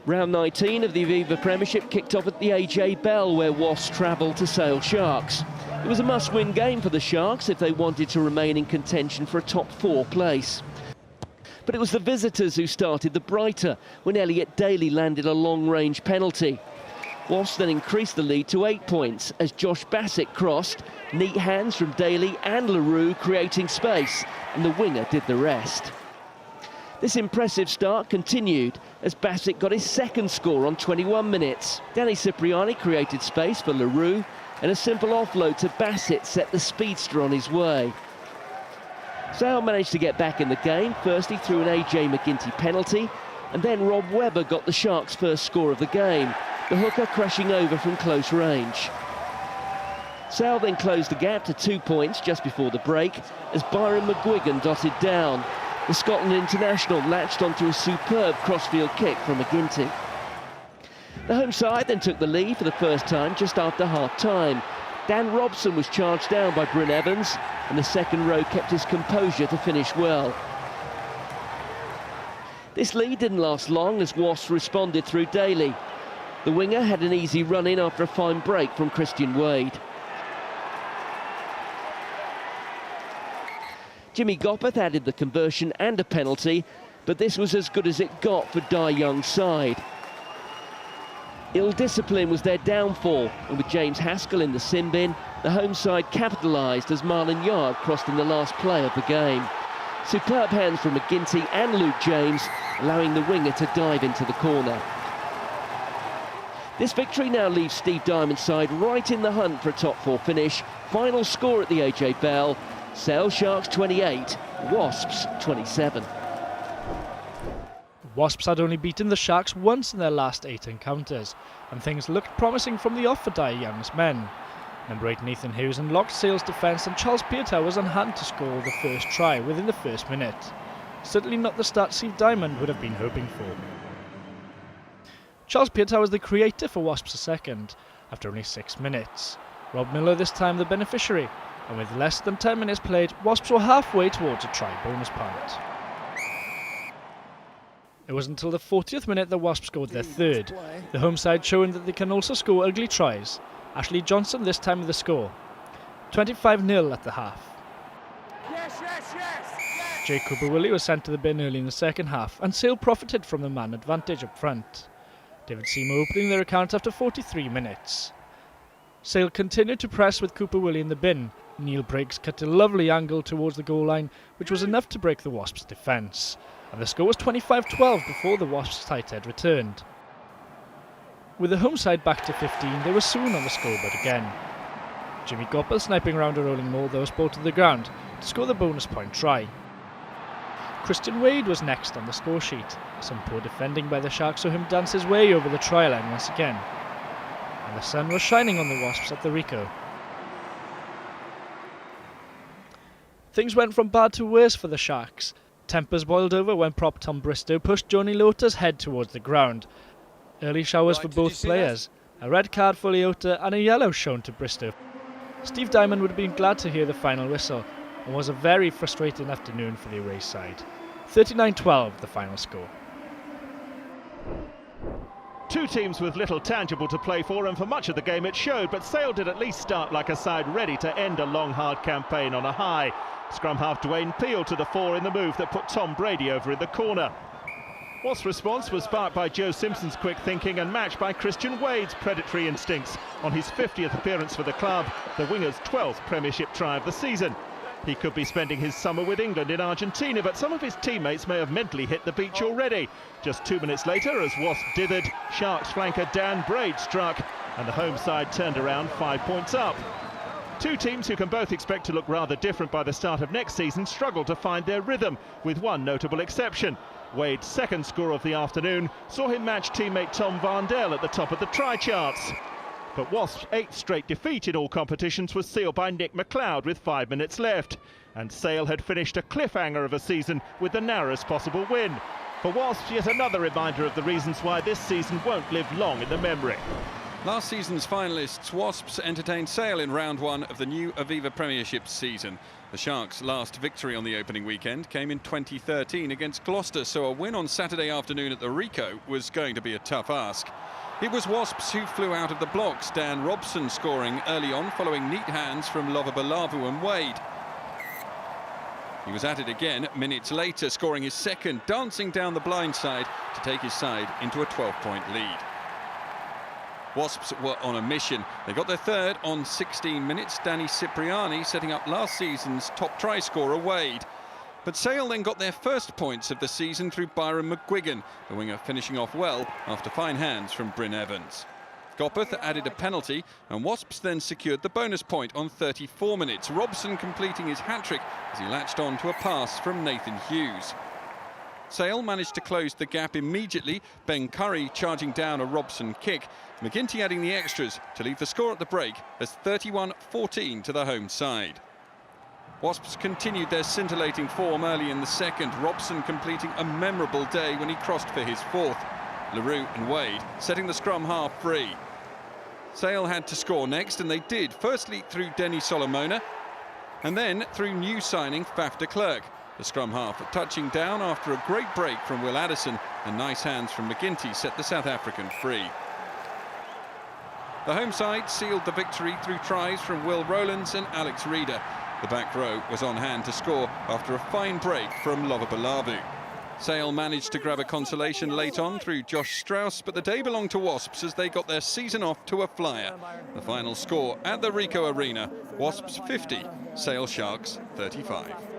Round 19 of the Aviva Premiership kicked off at the AJ Bell, where Wasps travelled to Sale Sharks. It was a must-win game for the Sharks if they wanted to remain in contention for a top 4 place. But it was the visitors who started the brighter when Elliot Daly landed a long-range penalty. Wasps then increased the lead to 8 points as Josh Bassett crossed, neat hands from Daly and LaRue creating space, and the winger did the rest. This impressive start continued as Bassett got his second score on 21 minutes. Danny Cipriani created space for LaRue, and a simple offload to Bassett set the speedster on his way. Sale managed to get back in the game, firstly through an AJ McGinty penalty, and then Rob Webber got the Sharks' first score of the game, the hooker crashing over from close range. Sale then closed the gap to 2 points just before the break as Byron McGuigan dotted down. The Scotland international latched onto a superb crossfield kick from McGinty. The home side then took the lead for the first time just after half-time. Dan Robson was charged down by Bryn Evans, and the second row kept his composure to finish well. This lead didn't last long as Wasps responded through Daly. The winger had an easy run-in after a fine break from Christian Wade. Jimmy Gopperth added the conversion and a penalty, but this was as good as it got for Dai Young's side. Ill discipline was their downfall, and with James Haskell in the sin bin, the home side capitalised as Marlon Yard crossed in the last play of the game. Superb hands from McGinty and Luke James, allowing the winger to dive into the corner. This victory now leaves Steve Diamond's side right in the hunt for a top 4 finish. Final score at the AJ Bell, Sale Sharks 28, Wasps 27. Wasps had only beaten the Sharks once in their last 8 encounters, and things looked promising from the off for Dai Young's men. Number 8 Nathan Hughes unlocked Sale's defence, and Charles Piutau was on hand to score the first try within the first minute. Certainly not the start Steve Diamond would have been hoping for. Charles Piutau was the creator for Wasps a second, after only 6 minutes. Rob Miller this time the beneficiary, and with less than 10 minutes played, Wasps were halfway towards a try bonus point. It was until the 40th minute that Wasps scored their third, the home side showing that they can also score ugly tries. Ashley Johnson this time with the score. 25-0 at the half. Jay Cooper-Woolley was sent to the bin early in the second half, and Sale profited from the man advantage up front. David Seymour opening their account after 43 minutes. Sale continued to press with Cooper-Woolley in the bin. Neil Briggs cut a lovely angle towards the goal line, which was enough to break the Wasps' defence. And the score was 25-12 before the Wasps' tight head returned. With the home side back to 15, they were soon on the scoreboard again. Jimmy Gopperth sniping round a rolling maul that was brought to the ground to score the bonus point try. Christian Wade was next on the score sheet. Some poor defending by the Sharks saw him dance his way over the try line once again. And the sun was shining on the Wasps at the Ricoh. Things went from bad to worse for the Sharks. Tempers boiled over when prop Tom Bristow pushed Johnny Lota's head towards the ground. Early showers for both players, a red card for Leota and a yellow shown to Bristow. Steve Diamond would have been glad to hear the final whistle, and was a very frustrating afternoon for the away side. 39-12 the final score. Two teams with little tangible to play for, and for much of the game it showed, but Sale did at least start like a side ready to end a long hard campaign on a high. Scrum half Dwayne Peel to the fore in the move that put Tom Brady over in the corner. Wasps' response was sparked by Joe Simpson's quick thinking and matched by Christian Wade's predatory instincts on his 50th appearance for the club, the winger's 12th Premiership try of the season. He could be spending his summer with England in Argentina, but some of his teammates may have mentally hit the beach already. Just 2 minutes later, as Wasps dithered, Sharks flanker Dan Braid struck, and the home side turned around 5 points up. Two teams who can both expect to look rather different by the start of next season struggle to find their rhythm, with one notable exception. Wade's second score of the afternoon saw him match teammate Tom Varndell at the top of the try charts. But Wasps' 8th straight defeat in all competitions was sealed by Nick McLeod with 5 minutes left. And Sale had finished a cliffhanger of a season with the narrowest possible win. For Wasps, yet another reminder of the reasons why this season won't live long in the memory. Last season's finalists, Wasps, entertained Sale in round one of the new Aviva Premiership season. The Sharks' last victory on the opening weekend came in 2013 against Gloucester, so a win on Saturday afternoon at the Ricoh was going to be a tough ask. It was Wasps who flew out of the blocks, Dan Robson scoring early on following neat hands from Lovabalavu and Wade. He was at it again minutes later, scoring his second, dancing down the blind side to take his side into a 12-point lead. Wasps were on a mission. They got their third on 16 minutes, Danny Cipriani setting up last season's top try scorer Wade. But Sale then got their first points of the season through Byron McGuigan, the winger finishing off well after fine hands from Bryn Evans. Gopperth added a penalty and Wasps then secured the bonus point on 34 minutes, Robson completing his hat-trick as he latched on to a pass from Nathan Hughes. Sale managed to close the gap immediately, Ben Curry charging down a Robson kick, McGinty adding the extras to leave the score at the break as 31-14 to the home side. Wasps continued their scintillating form early in the second, Robson completing a memorable day when he crossed for his fourth. LaRue and Wade setting the scrum half free. Sale had to score next, and they did, firstly through Denny Solomona, and then through new signing Faf de Klerk. The scrum half touching down after a great break from Will Addison, and nice hands from McGinty set the South African free. The home side sealed the victory through tries from Will Rowlands and Alex Reeder. The back row was on hand to score after a fine break from Lovabalavu. Sale managed to grab a consolation late on through Josh Strauss, but the day belonged to Wasps as they got their season off to a flyer. The final score at the Ricoh Arena, Wasps 50, Sale Sharks 35.